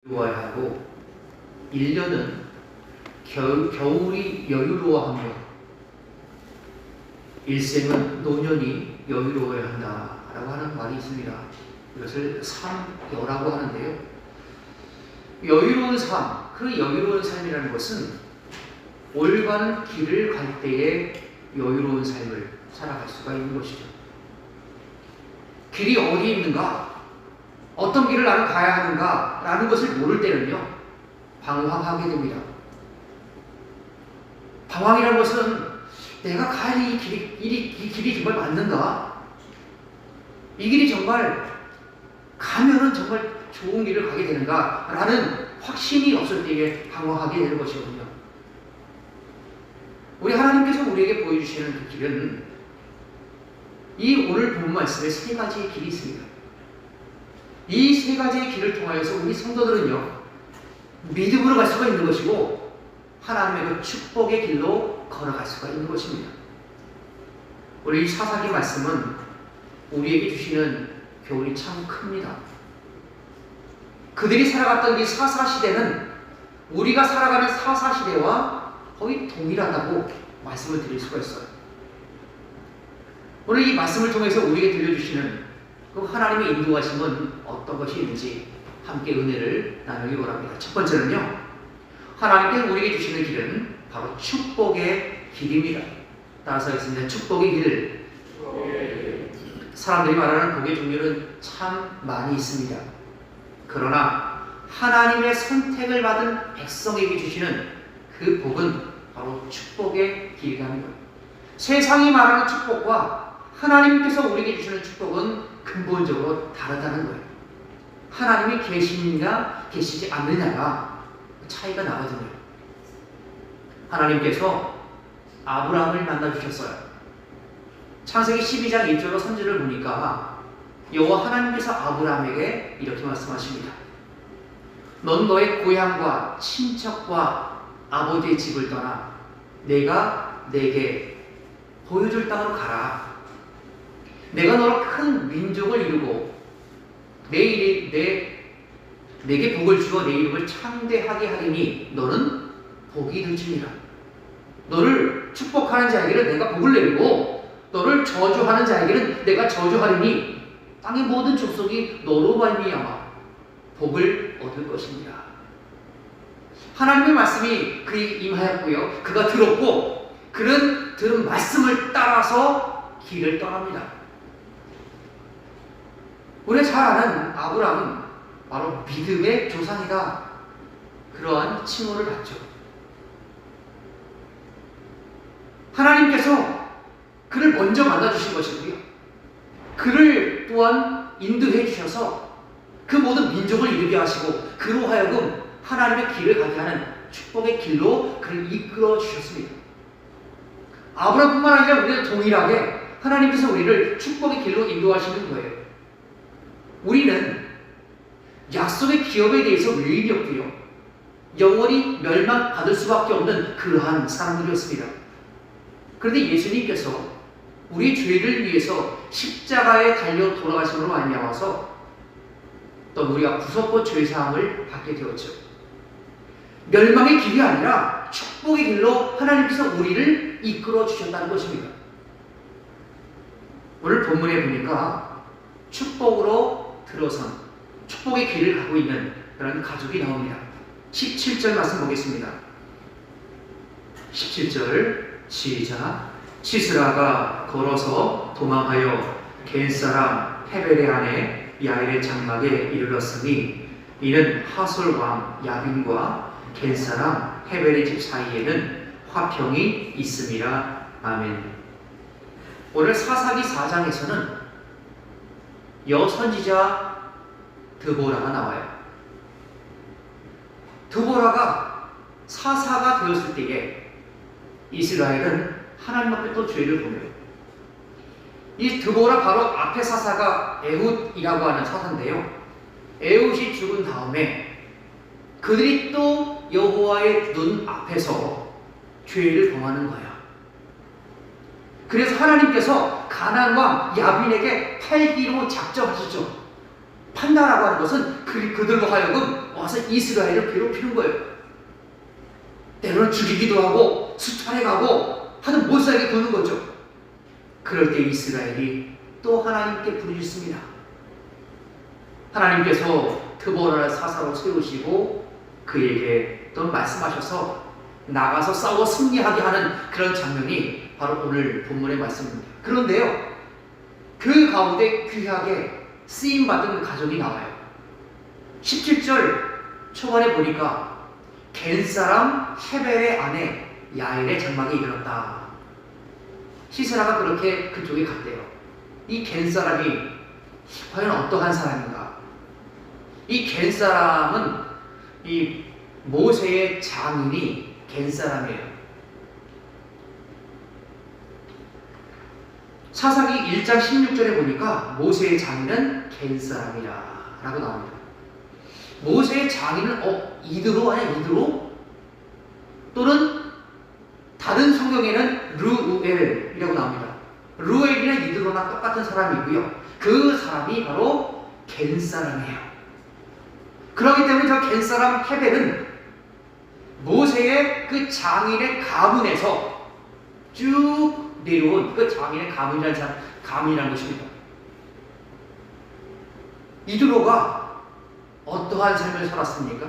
여유로워야 하고 1년은 겨울이 여유로워하며 일생은 노년이 여유로워야 한다라고 하는 말이 있습니다. 이것을 삼여라고 하는데요. 여유로운 삶, 그 여유로운 삶이라는 것은 올바른 길을 갈 때에 여유로운 삶을 살아갈 수가 있는 것이죠. 길이 어디에 있는가? 어떤 길을 나는 가야 하는가? 라는 것을 모를 때는요, 방황하게 됩니다. 방황이라는 것은 내가 가야 할 이 길이 정말 맞는가? 이 길이 정말 가면은 정말 좋은 길을 가게 되는가? 라는 확신이 없을 때에 방황하게 되는 것이거든요. 우리 하나님께서 우리에게 보여주시는 그 길은 이 오늘 본 말씀에 세 가지의 길이 있습니다. 이 세 가지의 길을 통하여서 우리 성도들은요, 믿음으로 갈 수가 있는 것이고 하나님의 그 축복의 길로 걸어갈 수가 있는 것입니다. 우리 이 사사기 말씀은 우리에게 주시는 교훈이 참 큽니다. 그들이 살아갔던 이 사사시대는 우리가 살아가는 사사시대와 거의 동일하다고 말씀을 드릴 수가 있어요. 오늘 이 말씀을 통해서 우리에게 들려주시는 그 하나님의 인도하심은 어떤 것이 있는지 함께 은혜를 나누기 원합니다. 첫 번째는요, 하나님께서 우리에게 주시는 길은 바로 축복의 길입니다. 따라서 있습니다. 축복의 길. 사람들이 말하는 복의 종류는 참 많이 있습니다. 그러나 하나님의 선택을 받은 백성에게 주시는 그 복은 바로 축복의 길이라는 거예요. 세상이 말하는 축복과 하나님께서 우리에게 주시는 축복은 근본적으로 다르다는 거예요. 하나님이 계시느냐 계시지 않느냐가 차이가 나거든요. 하나님께서 아브라함을 만나주셨어요. 창세기 12장 1절로 3절을 보니까 여호와 하나님께서 아브라함에게 이렇게 말씀하십니다. 넌 너의 고향과 친척과 아버지의 집을 떠나 내가 내게 보여줄 땅으로 가라. 내가 너로 큰 민족을 이루고 내게 복을 주어 내 이름을 창대하게 하리니 너는 복이 될지니라. 너를 축복하는 자에게는 내가 복을 내리고 너를 저주하는 자에게는 내가 저주하리니 땅의 모든 족속이 너로 말미암아 복을 얻을 것입니다. 하나님의 말씀이 그에 임하였고요, 그가 들었고 그는 들은 말씀을 따라서 길을 떠납니다. 우리가 잘 아는 아브라함은 바로 믿음의 조상이다, 그러한 칭호를 받죠. 하나님께서 그를 먼저 만나주신 것이고요, 그를 또한 인도해 주셔서 그 모든 민족을 이루게 하시고 그로 하여금 하나님의 길을 가게 하는 축복의 길로 그를 이끌어 주셨습니다. 아브라함뿐만 아니라 우리는 동일하게 하나님께서 우리를 축복의 길로 인도하시는 거예요. 우리는 약속의 기업에 대해서 유익이 없고요, 영원히 멸망받을 수밖에 없는 그러한 사람들이었습니다. 그런데 예수님께서 우리 죄를 위해서 십자가에 달려 돌아가심으로 말미암아서 또 우리가 구속과 죄사함을 받게 되었죠. 멸망의 길이 아니라 축복의 길로 하나님께서 우리를 이끌어 주셨다는 것입니다. 오늘 본문에 보니까 축복으로 들어선 축복의 길을 가고 있는 그런 가족이 나옵니다. 17절 말씀 보겠습니다. 17절 시작. 시스라가 걸어서 도망하여 겐사람 헤벨의 아내 야엘의 장막에 이르렀으니 이는 하솔 왕 야빈과 겐사람 헤벨의 집 사이에는 화평이 있음이라. 아멘. 오늘 사사기 4장에서는 여선지자 드보라가 나와요. 드보라가 사사가 되었을 때에 이스라엘은 하나님 앞에 또 죄를 보며, 이 드보라 바로 앞에 사사가 에훗이라고 하는 사사인데요, 에훗이 죽은 다음에 그들이 또 여호와의 눈 앞에서 죄를 범하는 거야. 그래서 하나님께서 가나안 왕 야빈에게 팔기로 작정하시죠. 판단하고 하는 것은 그들로 하여금 와서 이스라엘을 괴롭히는 거예요. 때로는 죽이기도 하고 수탈해가고 하는 못살게 두는 거죠. 그럴 때 이스라엘이 또 하나님께 부르짖습니다. 하나님께서 드보라를 사사로 세우시고 그에게 또 말씀하셔서 나가서 싸워 승리하게 하는 그런 장면이 바로 오늘 본문의 말씀입니다. 그런데요, 그 가운데 귀하게 쓰임받은 가족이 나와요. 17절 초반에 보니까 겐 사람 헤벨의 아내 야엘의 장막에 이르렀다. 시세라가 그렇게 그쪽에 갔대요. 이 겐 사람이 과연 어떠한 사람인가? 이 겐 사람은 이 모세의 장인이 겐 사람이에요. 사사기 1장 16절에 보니까 모세의 장인은 겐 사람이라 라고 나옵니다. 모세의 장인은 이드로 아니야? 이드로? 또는 다른 성경에는 르우엘이라고 나옵니다. 르우엘이나 이드로나 똑같은 사람이고요. 그 사람이 바로 겐 사람이에요. 그렇기 때문에 저 겐 사람 헤벨은 모세의 그 장인의 가문에서 쭉 내려온 그 장인의 가문이라는 것입니다. 이드로가 어떠한 삶을 살았습니까?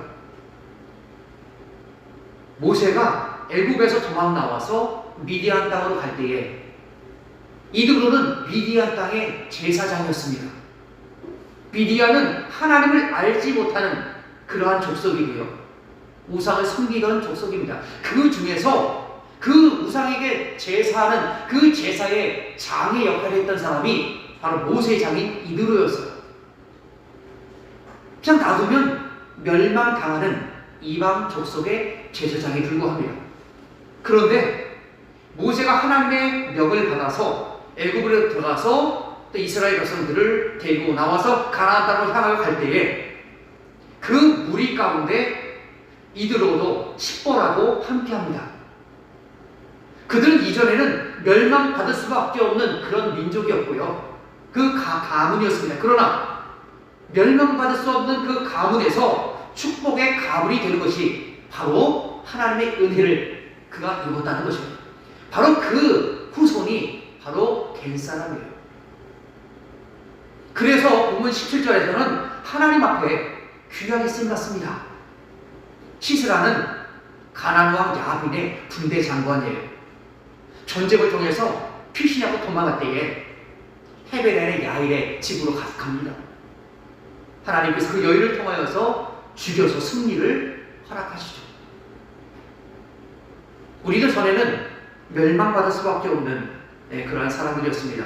모세가 애굽에서 도망 나와서 미디안 땅으로 갈 때에 이드로는 미디안 땅의 제사장이었습니다. 미디안은 하나님을 알지 못하는 그러한 족속이고요. 우상을 섬기던 족속입니다. 그 중에서 그 우상에게 제사하는 그 제사의 장의 역할을 했던 사람이 바로 모세의 장인 이드로였어요. 그냥 놔두면 멸망당하는 이방 족속의 제사장에 불과합니다. 그런데 모세가 하나님의 명을 받아서 애굽으로 들어가서 또 이스라엘 백성들을 데리고 나와서 가나안 땅으로 향하여 갈 때에 그 무리 가운데 이드로도 십보라도 함께합니다. 그들은 이전에는 멸망받을 수밖에 없는 그런 민족이었고요. 그 가문이었습니다. 그러나 멸망받을 수 없는 그 가문에서 축복의 가문이 되는 것이 바로 하나님의 은혜를 그가 입었다는 것입니다. 바로 그 후손이 바로 겐 사람이에요. 그래서 본문 17절에서는 하나님 앞에 귀하게 쓰임받습니다. 시스라는 가나안 왕 야빈의 군대 장관이에요. 전쟁을 통해서 피신하고 도망갈 때에 헤벨의 야일의 집으로 갑니다. 하나님께서 그 여인을 통하여서 죽여서 승리를 허락하시죠. 우리도 전에는 멸망받을 수밖에 없는 그러한 사람들이었습니다.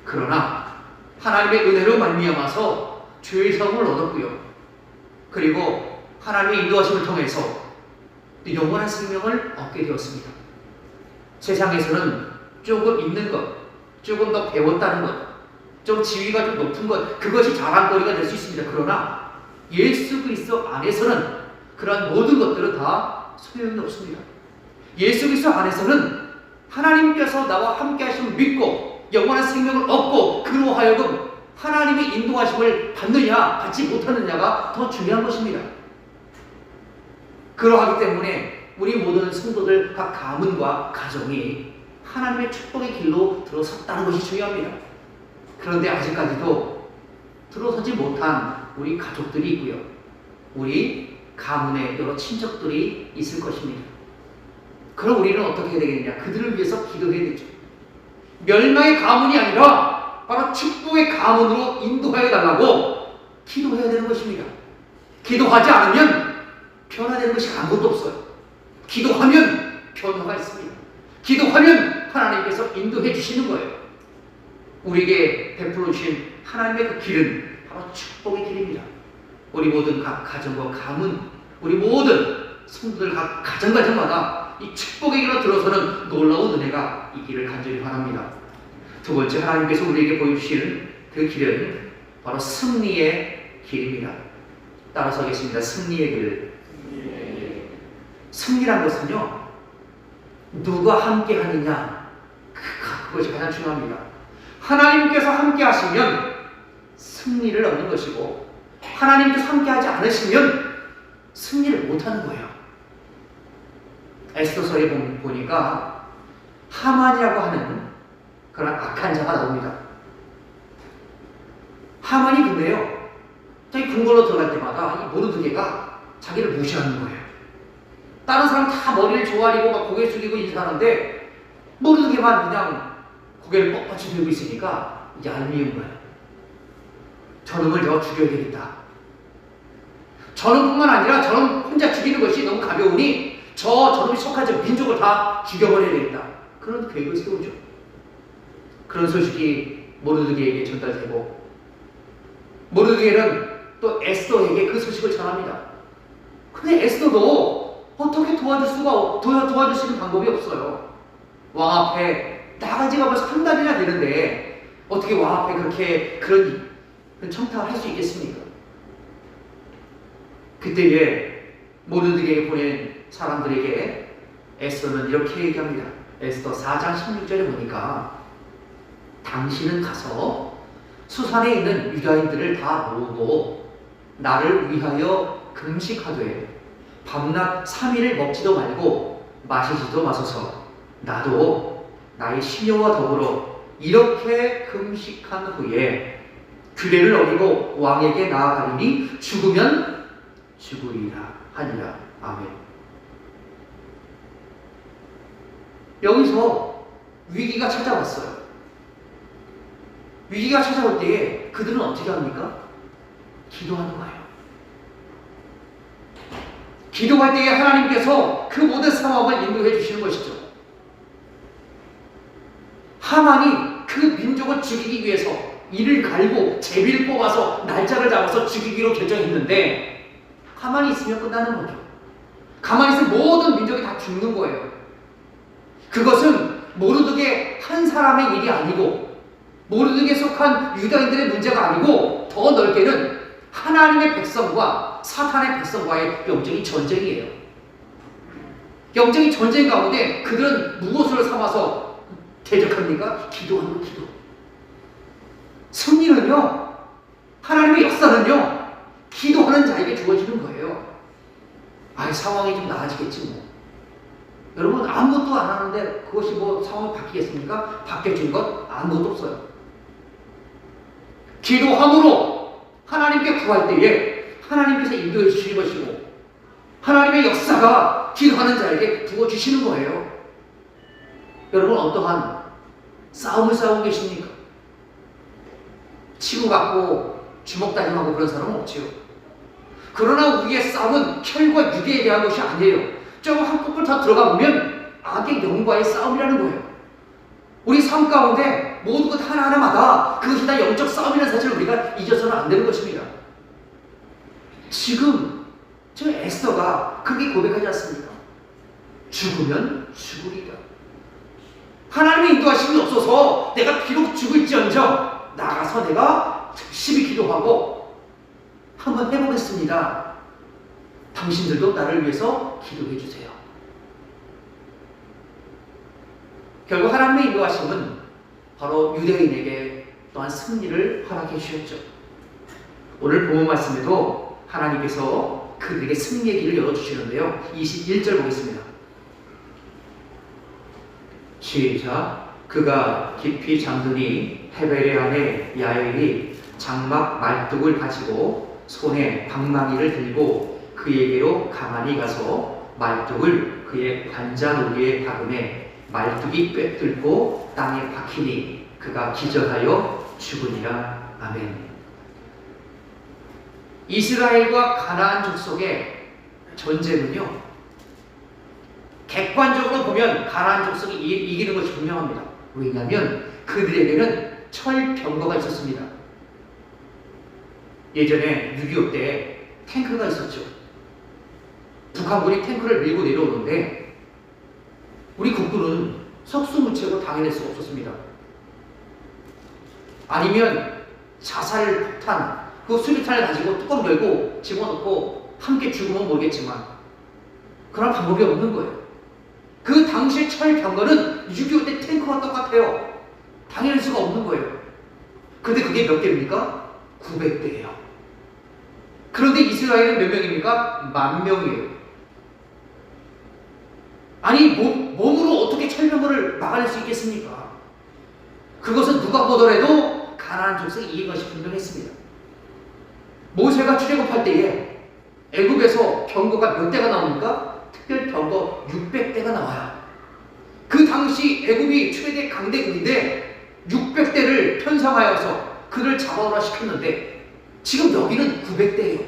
그러나 하나님의 은혜로 말미암아서 죄의 사함을 얻었고요. 그리고 하나님의 인도하심을 통해서 영원한 생명을 얻게 되었습니다. 세상에서는 조금 있는 것, 조금 더 배웠다는 것, 좀 지위가 좀 높은 것, 그것이 자랑거리가 될 수 있습니다. 그러나 예수 그리스도 안에서는 그러한 모든 것들은 다 소용이 없습니다. 예수 그리스도 안에서는 하나님께서 나와 함께 하심을 믿고 영원한 생명을 얻고 그로 하여금 하나님의 인도하심을 받느냐 받지 못하느냐가 더 중요한 것입니다. 그러하기 때문에 우리 모든 성도들 각 가문과 가정이 하나님의 축복의 길로 들어섰다는 것이 중요합니다. 그런데 아직까지도 들어서지 못한 우리 가족들이 있고요. 우리 가문의 여러 친척들이 있을 것입니다. 그럼 우리는 어떻게 해야 되겠냐? 그들을 위해서 기도해야 되죠. 멸망의 가문이 아니라 바로 축복의 가문으로 인도하여 달라고 기도해야 되는 것입니다. 기도하지 않으면 변화되는 것이 아무것도 없어요. 기도하면 변화가 있습니다. 기도하면 하나님께서 인도해 주시는 거예요. 우리에게 베풀어 주신 하나님의 그 길은 바로 축복의 길입니다. 우리 모든 각 가정과 가문, 우리 모든 성도들 각 가정마다 이 축복의 길로 들어서는 놀라운 은혜가 있기를 간절히 바랍니다. 두 번째, 하나님께서 우리에게 보여주시는 그 길은 바로 승리의 길입니다. 따라서 하겠습니다. 승리의 길. 승리란 것은요, 누가 함께 하느냐, 그것이 가장 중요합니다. 하나님께서 함께 하시면 승리를 얻는 것이고, 하나님께서 함께하지 않으시면 승리를 못하는 거예요. 에스더서에 보니까 하만이라고 하는 그런 악한 자가 나옵니다. 하만이 근데요, 자기 궁궐로 들어갈 때마다 이 모르드게가 자기를 무시하는 거예요. 다른 사람 다 머리를 조아리고 막 고개 숙이고 인사하는데 모르드게만 그냥 고개를 뻣뻣이 들고 있으니까 얄미운 거예요. 저놈을 내가 죽여야 되겠다. 저놈뿐만 아니라 저놈 혼자 죽이는 것이 너무 가벼우니 저놈이 속한 민족을 다 죽여버려야 되겠다. 그런 계획을 세우죠. 그런 소식이 모르드게에게 전달되고, 모르드게는 또 에스더에게 그 소식을 전합니다. 근데 에스더도 어떻게 도와줄 수 있는 방법이 없어요. 왕 앞에 나간 지가 벌써 한 달이나 되는데 어떻게 왕 앞에 그렇게 그런 청탁을 할 수 있겠습니까? 그때에 모르드게에 보낸 사람들에게 에스더는 이렇게 얘기합니다. 에스더 4장 16절에 보니까 당신은 가서 수산에 있는 유다인들을 다 모으고 나를 위하여 금식하되 밤낮 3일을 먹지도 말고 마시지도 마소서. 나도 나의 시녀와 더불어 이렇게 금식한 후에 규례를 어기고 왕에게 나아가리니 죽으면 죽으리라 하니라. 아멘. 여기서 위기가 찾아왔어요. 위기가 찾아올 때에 그들은 어떻게 합니까? 기도하는 거예요. 기도할 때에 하나님께서 그 모든 상황을 인도해 주시는 것이죠. 하만이 그 민족을 죽이기 위해서 이를 갈고 제비를 뽑아서 날짜를 잡아서 죽이기로 결정했는데 가만히 있으면 끝나는 거죠. 가만히 있으면 모든 민족이 다 죽는 거예요. 그것은 모르드게 한 사람의 일이 아니고 모르드게 속한 유다인들의 문제가 아니고 더 넓게는 하나님의 백성과 사탄의 백성과의 영적인 전쟁이에요. 영적인 전쟁 가운데 그들은 무엇을 삼아서 대적합니까? 기도하는 기도. 승리는요, 하나님의 역사는요, 기도하는 자에게 주어지는 거예요. 상황이 좀 나아지겠지 뭐. 여러분 아무것도 안 하는데 그것이 뭐 상황이 바뀌겠습니까? 바뀌어진 것 아무것도 없어요. 기도함으로 하나님께 구할 때에 하나님께서 인도해 주시는 것이고 하나님의 역사가 기도하는 자에게 부어주시는 거예요. 여러분 어떠한 싸움을 싸우고 계십니까? 치고받고 주먹다짐하고 그런 사람은 없지요. 그러나 우리의 싸움은 혈과 육에 대한 것이 아니에요. 좀 한 컵을 더 들어가 보면 악의 영과의 싸움이라는 거예요. 우리 삶 가운데 모든 것 하나하나마다 그것이 다 영적 싸움이라는 사실을 우리가 잊어서는 안 되는 것입니다. 지금 저 에스더가 그렇게 고백하지 않습니까? 죽으면 죽으리라. 하나님의 인도하심이 없어서 내가 비록 죽을지언정 나가서 내가 열심히 기도하고 한번 해보겠습니다. 당신들도 나를 위해서 기도해 주세요. 결국 하나님의 인도하심은 바로 유대인에게 또한 승리를 허락해 주셨죠. 오늘 본문 말씀에도 하나님께서 그들에게 승리의 길을 열어주시는데요. 21절 보겠습니다. 시작. 그가 깊이 잠드니 헤벨의 아내 야엘이 장막 말뚝을 가지고 손에 방망이를 들고 그에게로 가만히 가서 말뚝을 그의 관자놀 위에 박음에 말뚝이 꿰뚫고 땅에 박히니 그가 기절하여 죽으니라. 아멘. 이스라엘과 가나안 족속의 전쟁은요, 객관적으로 보면 가나안 족속이 이기는 것이 분명합니다. 왜냐하면 그들에게는 철병거가 있었습니다. 예전에 6.25 때 탱크가 있었죠. 북한군이 탱크를 밀고 내려오는데 우리 국군은 속수무책으로 당해낼 수가 없었습니다. 아니면 자살폭탄, 그 수류탄을 가지고 뚜껑 열고 집어넣고 함께 죽으면 모르겠지만 그런 방법이 없는 거예요. 그 당시의 철병거는 6.25 때 탱크와 똑같아요. 당해낼 수가 없는 거예요. 근데 그게 몇 개입니까? 900대예요. 그런데 이스라엘은 몇 명입니까? 10,000명이에요. 아니 몸으로 어떻게 천명을 막아낼 수 있겠습니까? 그것은 누가 보더라도 가나안 족속이 이긴 것이 분명했습니다. 모세가 출애굽할 때에 애굽에서 병거가 몇 대가 나옵니까? 특별 병거 600대가 나와요. 그 당시 애굽이 최대 강대국인데 600대를 편성하여서 그를 잡아오라 시켰는데 지금 여기는 900대예요.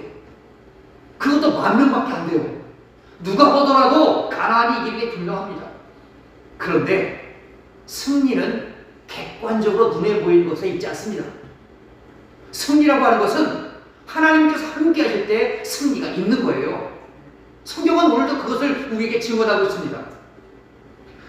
그것도 10,000명밖에 안 돼요. 누가 보더라도 가나안이 이기는 게 분명합니다. 그런데 승리는 객관적으로 눈에 보이는 것에 있지 않습니다. 승리라고 하는 것은 하나님께서 함께 하실 때 승리가 있는 거예요. 성경은 오늘도 그것을 우리에게 증언하고 있습니다.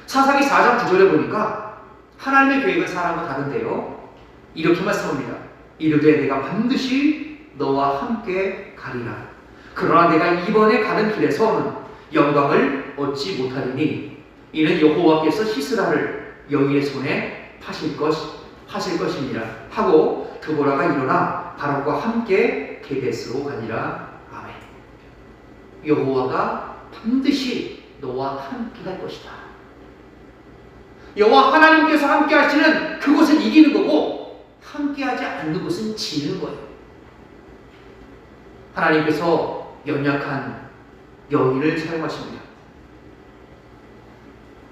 사사기 4장 9절에 보니까 하나님의 계획은 사람과 다른데요. 이렇게 말씀합니다. 이르되 내가 반드시 너와 함께 가리라. 그러나 내가 이번에 가는 길에서는 영광을 얻지 못하리니 이는 여호와께서 시스라를 여인의 손에 파실 것이니라 하고 드보라가 일어나 바락과 함께 게데스로 가니라. 아멘. 여호와가 반드시 너와 함께 할 것이다. 여호와 하나님께서 함께 하시는 그곳은 이기는 거고 함께 하지 않는 곳은 지는 거예요. 하나님께서 연약한 여인을 사용하십니다.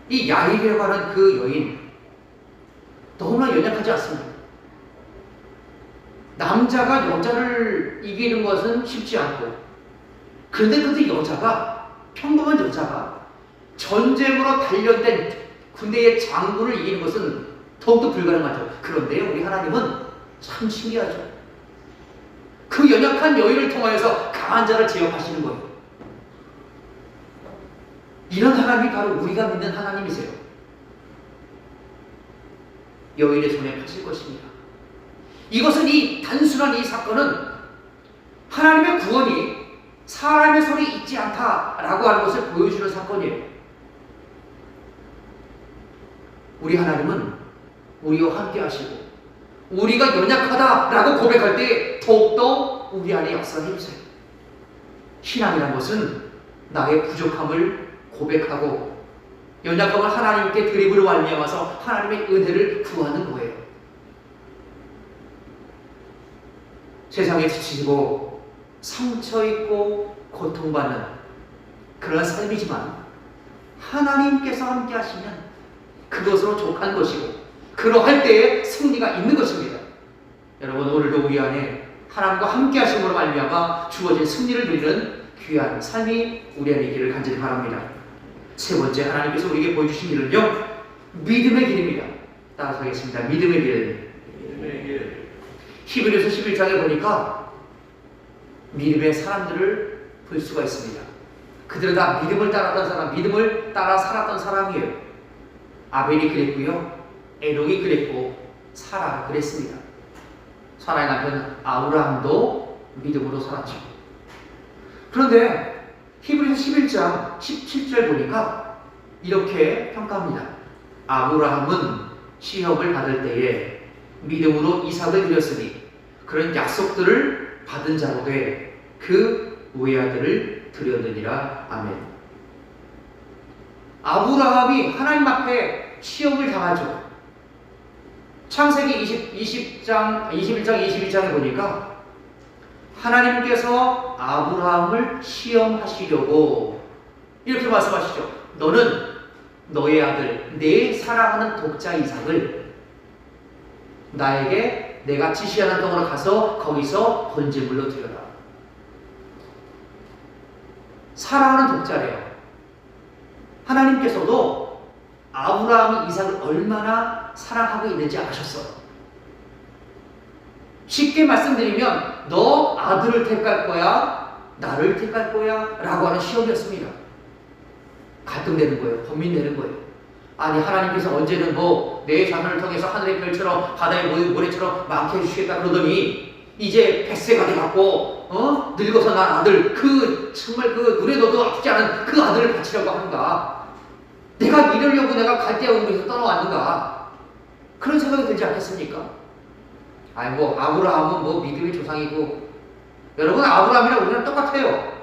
이 야일이라고 하는 그 여인 너무나 연약하지 않습니다. 남자가 여자를 이기는 것은 쉽지 않고 그런데 그 여자가 평범한 여자가 전쟁으로 단련된 군대의 장군을 이기는 것은 더욱더 불가능하죠. 그런데 우리 하나님은 참 신기하죠. 그 연약한 여인을 통하여서 강한 자를 제압하시는 거예요. 이런 하나님이 바로 우리가 믿는 하나님이세요. 여인의 손에 파실 것입니다. 이것은 이 단순한 이 사건은 하나님의 구원이 사람의 손에 있지 않다라고 하는 것을 보여주는 사건이에요. 우리 하나님은 우리와 함께 하시고 우리가 연약하다라고 고백할 때 더욱더 우리 안에 역사해 주세요. 신앙이란 것은 나의 부족함을 고백하고 연약함을 하나님께 드림으로 말미암아서 하나님의 은혜를 구하는 거예요. 세상에 지치고 상처 있고 고통받는 그런 삶이지만 하나님께서 함께 하시면 그것으로 족한 것이고 그러할 때에 승리가 있는 것입니다. 여러분 오늘도 우리 안에 하나님과 함께 하심으로 말미암아 주어진 승리를 누리는 귀한 삶이 우리 안에 있기를 간절히 바랍니다. 세 번째 하나님께서 우리에게 보여주신 길은요 믿음의 길입니다. 따라서 하겠습니다. 믿음의 길. 히브리서 11장에 보니까 믿음의 사람들을 볼 수가 있습니다. 그들은 다 믿음을 따랐던 사람, 믿음을 따라 살았던 사람이에요. 아벨이 그랬고요, 에녹이 그랬고, 사라가 그랬습니다. 사라의 남편 아브라함도 믿음으로 살았죠. 그런데 히브리서 11장 17절 보니까 이렇게 평가합니다. 아브라함은 시험을 받을 때에 믿음으로 이삭을 드렸으니 그런 약속들을 받은 자로 돼 그 외아들을 드렸느니라. 아멘. 아브라함이 하나님 앞에 시험을 당하죠. 창세기 21장 22장에 보니까 하나님께서 아브라함을 시험하시려고 이렇게 말씀하시죠. 너는 너의 아들, 내 사랑하는 독자 이삭을 나에게 내가 지시하는 땅으로 가서 거기서 번제물로 드려라. 사랑하는 독자래요. 하나님께서도 아브라함이 이삭을 얼마나 사랑하고 있는지 아셨어요. 쉽게 말씀드리면 너 아들을 택할 거야? 나를 택할 거야? 라고 하는 시험이었습니다. 갈등되는 거예요. 고민되는 거예요. 아니 하나님께서 언제는 내 자손을 통해서 하늘의 별처럼 바다의 모래처럼 많게 해주시겠다 그러더니 이제 100세가 돼갖고 늙어서 난 아들 정말 눈에 넣어도 아프지 않은 그 아들을 바치려고 하는가? 내가 이러려고 내가 갈대아 원국에서 떠나왔는가? 그런 생각이 들지 않겠습니까? 아니 뭐 아브라함은 뭐 믿음의 조상이고, 여러분 아브라함이랑 우리랑 똑같아요.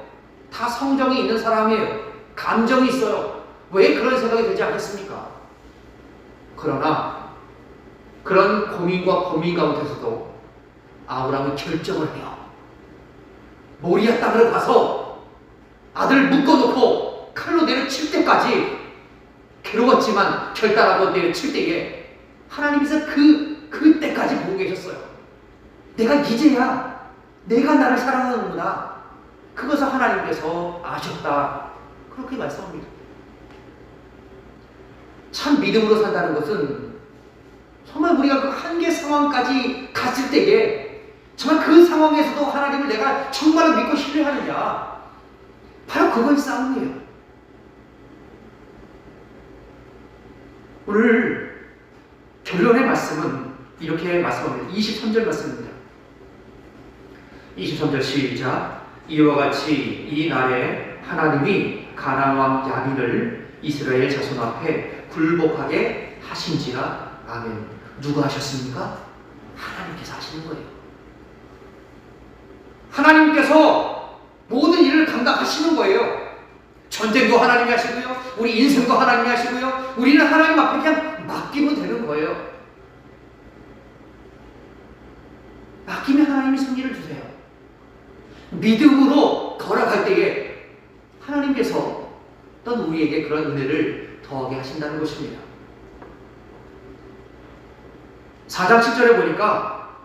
다 성정이 있는 사람이에요. 감정이 있어요. 왜 그런 생각이 들지 않겠습니까? 그러나 그런 고민과 고민 가운데서도 아브라함은 결정을 해요. 모리아 땅으로 가서 아들을 묶어놓고 칼로 내려칠 때까지 괴로웠지만 결단하고 내려칠 때에 하나님께서 그때까지 보고 계셨어요. 내가 이제야 내가 나를 사랑하는구나. 그것을 하나님께서 아셨다. 그렇게 말씀합니다. 참 믿음으로 산다는 것은 정말 우리가 그 한계 상황까지 갔을 때에 정말 그 상황에서도 하나님을 내가 정말로 믿고 신뢰하느냐, 바로 그건 싸움이에요. 오늘 결론의 말씀은 이렇게 말씀합니다. 23절 말씀입니다. 23절 시작. 이와 같이 이 날에 하나님이 가나안 왕 야빈을 이스라엘 자손 앞에 굴복하게 하신지라. 아멘. 누가 하셨습니까? 하나님께서 하시는 거예요. 하나님께서 모든 일을 감당하시는 거예요. 전쟁도 하나님이 하시고요, 우리 인생도 하나님이 하시고요, 우리는 하나님 앞에 그냥 맡기면 되는 거예요. 맡기면 하나님이 승리를 주세요. 믿음으로 걸어갈 때에 하나님께서 또 우리에게 그런 은혜를 더하게 하신다는 것입니다. 4장 7절에 보니까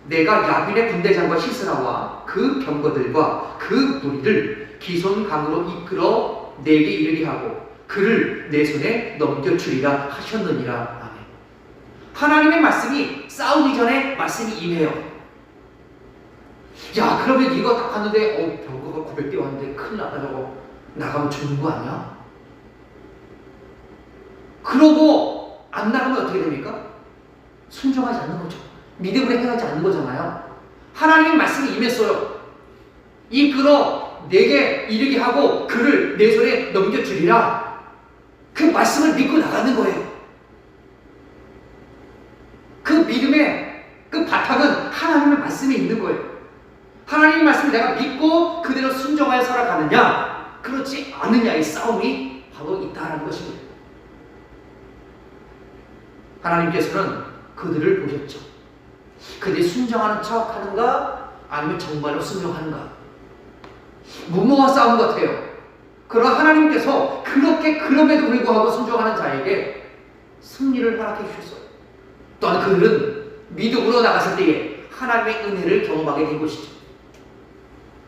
내가 야빈의 군대장과 시스라와 그 병거들과 그 무리를 기손 강으로 이끌어 내게 이르게 하고 그를 내 손에 넘겨주리라 하셨느니라. 아멘. 하나님의 말씀이 싸우기 전에 말씀이 임해요. 야, 그러면 이거 딱 갔는데 병거가 900대 왔는데 큰일 났다, 저거 나가면 죽는 거 아니야? 그러고 안 나가면 어떻게 됩니까? 순종하지 않는 거죠. 믿음으로 행하지 않는 거잖아요. 하나님의 말씀이 임했어요. 이끌어 내게 이르게 하고 그를 내 손에 넘겨주리라. 그 말씀을 믿고 나가는 거예요. 그 믿음의 그 바탕은 하나님의 말씀이 있는 거예요. 하나님의 말씀을 내가 믿고 그대로 순종하여 살아가느냐, 그렇지 않느냐의 싸움이 바로 있다는 것입니다. 하나님께서는 그들을 보셨죠. 그들이 순종하는 척 하는가, 아니면 정말로 순종하는가. 무모한 싸움 같아요. 그러나 하나님께서 그렇게 그럼에도 불구하고 순종하는 자에게 승리를 허락해 주셨어요. 또한 그들은 믿음으로 나갔을 때에 하나님의 은혜를 경험하게 된 것이죠.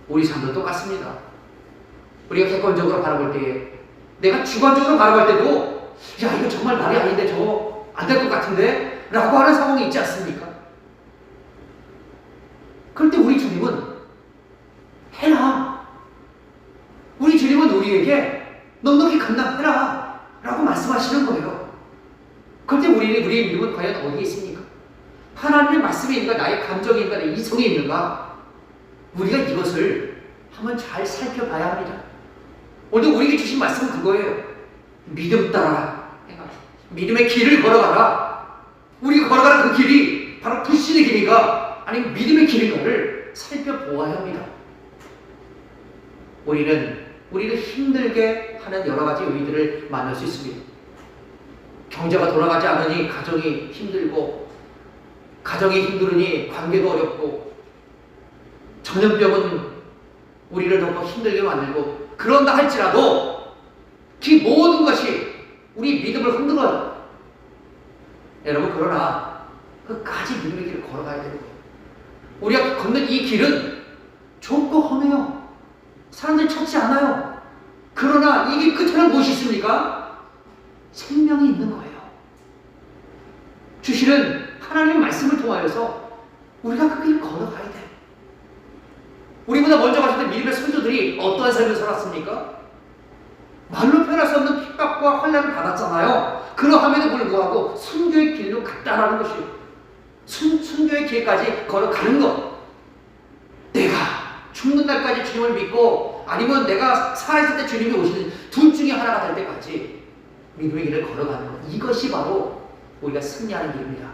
우리 삶도 똑같습니다. 우리가 객관적으로 바라볼 때에, 내가 주관적으로 바라볼 때도 야, 이거 정말 말이 아닌데 저거 안 될 것 같은데 라고 하는 상황이 있지 않습니까? 그럴 때 우리 주님은 해라. 우리 주님은 우리에게 넉넉히 감당해라 라고 말씀하시는 거예요. 그럴 때 우리의 믿음은 과연 어디에 있습니까? 하나님의 말씀이 있는가, 나의 감정이 있는가, 내 이성이 있는가? 우리가 이것을 한번 잘 살펴봐야 합니다. 오늘 우리에게 주신 말씀은 그거예요. 믿음 따라 믿음의 길을 걸어가라. 우리가 걸어가는 그 길이 바로 불신의 길인가, 아니면 믿음의 길인가를 살펴보아야 합니다. 우리를 힘들게 하는 여러 가지 요인들을 만날 수 있습니다. 경제가 돌아가지 않으니 가정이 힘들고, 가정이 힘들으니 관계도 어렵고, 전염병은 우리를 너무 힘들게 만들고, 그런다 할지라도 그 모든 것이 우리 믿음을 흔들어요. 여러분, 그러나 끝까지 믿음의 길을 걸어가야 되는 거예요. 우리가 걷는 이 길은 좁고 험해요. 사람들이 찾지 않아요. 그러나 이 길 끝에는 무엇이 있습니까? 생명이 있는 거예요. 주시는 하나님의 말씀을 통하여서 우리가 그 길을 걸어가야 돼. 우리보다 먼저 가실 때 믿음의 선조들이 어떠한 삶을 살았습니까? 말로 표현할 수 없는 핍박과 환난을 받았잖아요. 그러함에도 불구하고 순교의 길로 갔다라는 것이에요. 순교의 길까지 걸어가는 것. 내가 죽는 날까지 주님을 믿고, 아니면 내가 살아있을 때 주님이 오시는 둘 중에 하나가 될 때까지 믿음의 길을 걸어가는 것. 이것이 바로 우리가 승리하는 길입니다.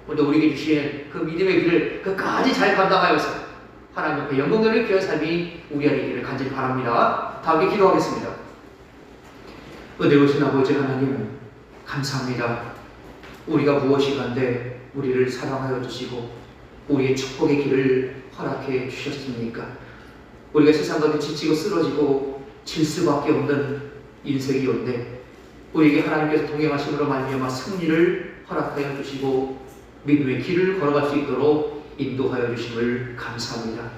오늘 우리에게 주신 그 믿음의 길을 끝까지 잘 감당하여서 하나님 앞에 영광되는 귀한 삶이 우리 안에 있기를 간절히 바랍니다. 다 함께 기도하겠습니다. 은혜로우신 아버지 하나님, 감사합니다. 우리가 무엇이간데 우리를 사랑하여 주시고 우리의 축복의 길을 허락해 주셨습니까? 우리가 세상 가운데 지치고 쓰러지고 질 수밖에 없는 인생이온데 우리에게 하나님께서 동행하심으로 말미암아 승리를 허락하여 주시고 믿음의 길을 걸어갈 수 있도록 인도하여 주심을 감사합니다.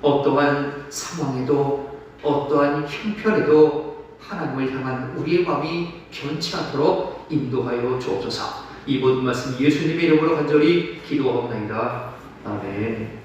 어떠한 상황에도 어떠한 형편에도 하나님을 향한 우리의 마음이 변치 않도록 인도하여 주옵소서. 이 모든 말씀 예수님의 이름으로 간절히 기도하옵나이다. 아멘.